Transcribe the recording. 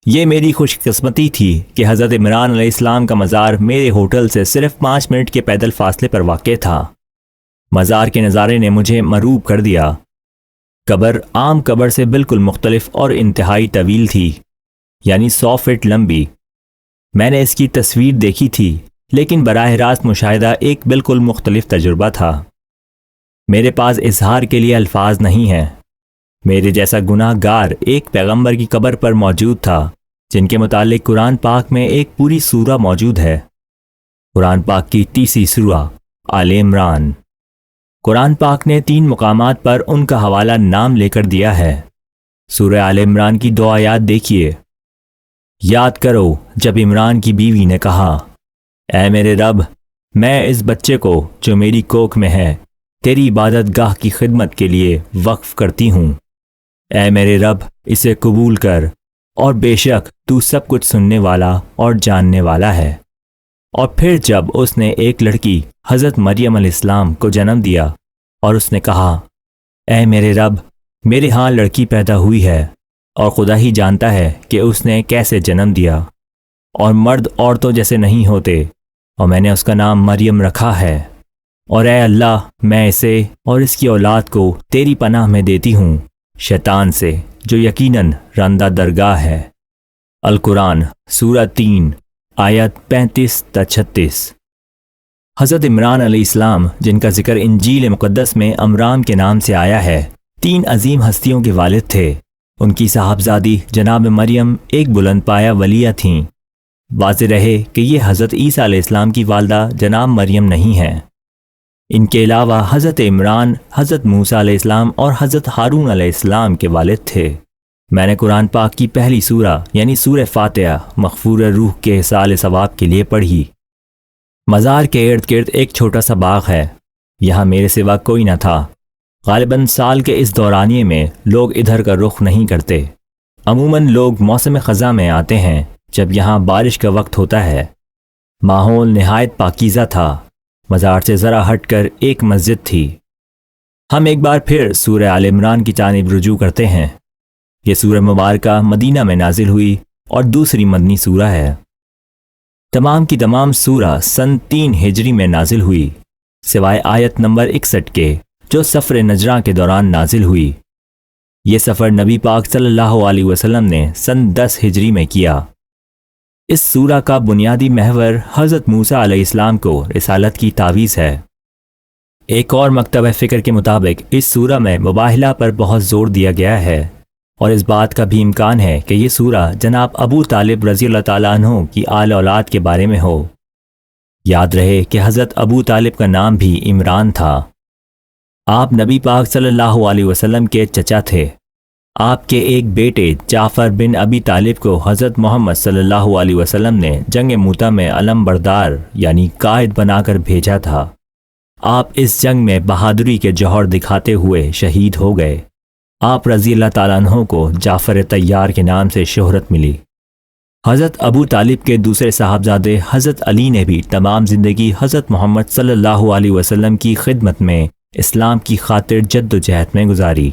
یہ میری خوش قسمتی تھی کہ حضرت عمران علیہ السلام کا مزار میرے ہوٹل سے صرف 5 منٹ کے پیدل فاصلے پر واقع تھا۔ مزار کے نظارے نے مجھے مرعوب کر دیا۔ قبر عام قبر سے بالکل مختلف اور انتہائی طویل تھی، یعنی 100 فٹ لمبی۔ میں نے اس کی تصویر دیکھی تھی، لیکن براہ راست مشاہدہ ایک بالکل مختلف تجربہ تھا۔ میرے پاس اظہار کے لیے الفاظ نہیں ہیں۔ میرے جیسا گناہ گار ایک پیغمبر کی قبر پر موجود تھا، جن کے متعلق قرآن پاک میں ایک پوری سورہ موجود ہے۔ قرآن پاک کی 30 سورہ آل عمران۔ قرآن پاک نے 3 مقامات پر ان کا حوالہ نام لے کر دیا ہے۔ سورہ آل عمران کی 2 آیات دیکھیے۔ یاد کرو جب عمران کی بیوی نے کہا، اے میرے رب، میں اس بچے کو جو میری کوکھ میں ہے تیری عبادت گاہ کی خدمت کے لیے وقف کرتی ہوں۔ اے میرے رب، اسے قبول کر، اور بے شک تو سب کچھ سننے والا اور جاننے والا ہے۔ اور پھر جب اس نے ایک لڑکی حضرت مریم علیہ السلام کو جنم دیا اور اس نے کہا، اے میرے رب، میرے ہاں لڑکی پیدا ہوئی ہے، اور خدا ہی جانتا ہے کہ اس نے کیسے جنم دیا، اور مرد عورتوں جیسے نہیں ہوتے، اور میں نے اس کا نام مریم رکھا ہے۔ اور اے اللہ، میں اسے اور اس کی اولاد کو تیری پناہ میں دیتی ہوں شیطان سے، جو یقیناً رندہ درگاہ ہے۔ القرآن سورہ 3 آیت 35 تا 36۔ حضرت عمران علیہ السلام، جن کا ذکر انجیل مقدس میں امرام کے نام سے آیا ہے، 3 عظیم ہستیوں کے والد تھے۔ ان کی صاحبزادی جناب مریم ایک بلند پایہ ولیہ تھیں۔ واضح رہے کہ یہ حضرت عیسیٰ علیہ السلام کی والدہ جناب مریم نہیں ہیں۔ ان کے علاوہ حضرت عمران، حضرت موسیٰ علیہ السلام اور حضرت ہارون علیہ السلام کے والد تھے۔ میں نے قرآن پاک کی پہلی سورہ یعنی سورہ فاتحہ مغفور روح کے احصال ثواب کے لیے پڑھی۔ مزار کے ارد گرد ایک چھوٹا سا باغ ہے۔ یہاں میرے سوا کوئی نہ تھا۔ غالباً سال کے اس دورانیے میں لوگ ادھر کا رخ نہیں کرتے۔ عموماً لوگ موسم خزاں میں آتے ہیں، جب یہاں بارش کا وقت ہوتا ہے۔ ماحول نہایت پاکیزہ تھا۔ مزار سے ذرا ہٹ کر ایک مسجد تھی۔ ہم ایک بار پھر سورہ آل عمران کی جانب رجوع کرتے ہیں۔ یہ سورہ مبارکہ مدینہ میں نازل ہوئی اور دوسری مدنی سورہ ہے۔ تمام کی تمام سورہ سن 3 ہجری میں نازل ہوئی، سوائے آیت نمبر 61 کے، جو سفر نجراں کے دوران نازل ہوئی۔ یہ سفر نبی پاک صلی اللہ علیہ وسلم نے سن 10 ہجری میں کیا۔ اس سورہ کا بنیادی محور حضرت موسیٰ علیہ السلام کو رسالت کی تعویض ہے۔ ایک اور مکتبہ فکر کے مطابق اس سورہ میں مباہلہ پر بہت زور دیا گیا ہے، اور اس بات کا بھی امکان ہے کہ یہ سورہ جناب ابو طالب رضی اللہ تعالیٰ عنہ کی آل اولاد کے بارے میں ہو۔ یاد رہے کہ حضرت ابو طالب کا نام بھی عمران تھا۔ آپ نبی پاک صلی اللہ علیہ وسلم کے چچا تھے۔ آپ کے ایک بیٹے جعفر بن ابی طالب کو حضرت محمد صلی اللہ علیہ وسلم نے جنگ موتا میں علم بردار یعنی قائد بنا کر بھیجا تھا۔ آپ اس جنگ میں بہادری کے جوہر دکھاتے ہوئے شہید ہو گئے۔ آپ رضی اللہ تعالیٰ عنہ کو جعفر طیار کے نام سے شہرت ملی۔ حضرت ابو طالب کے دوسرے صاحبزادے حضرت علی نے بھی تمام زندگی حضرت محمد صلی اللہ علیہ وسلم کی خدمت میں اسلام کی خاطر جد و جہد میں گزاری۔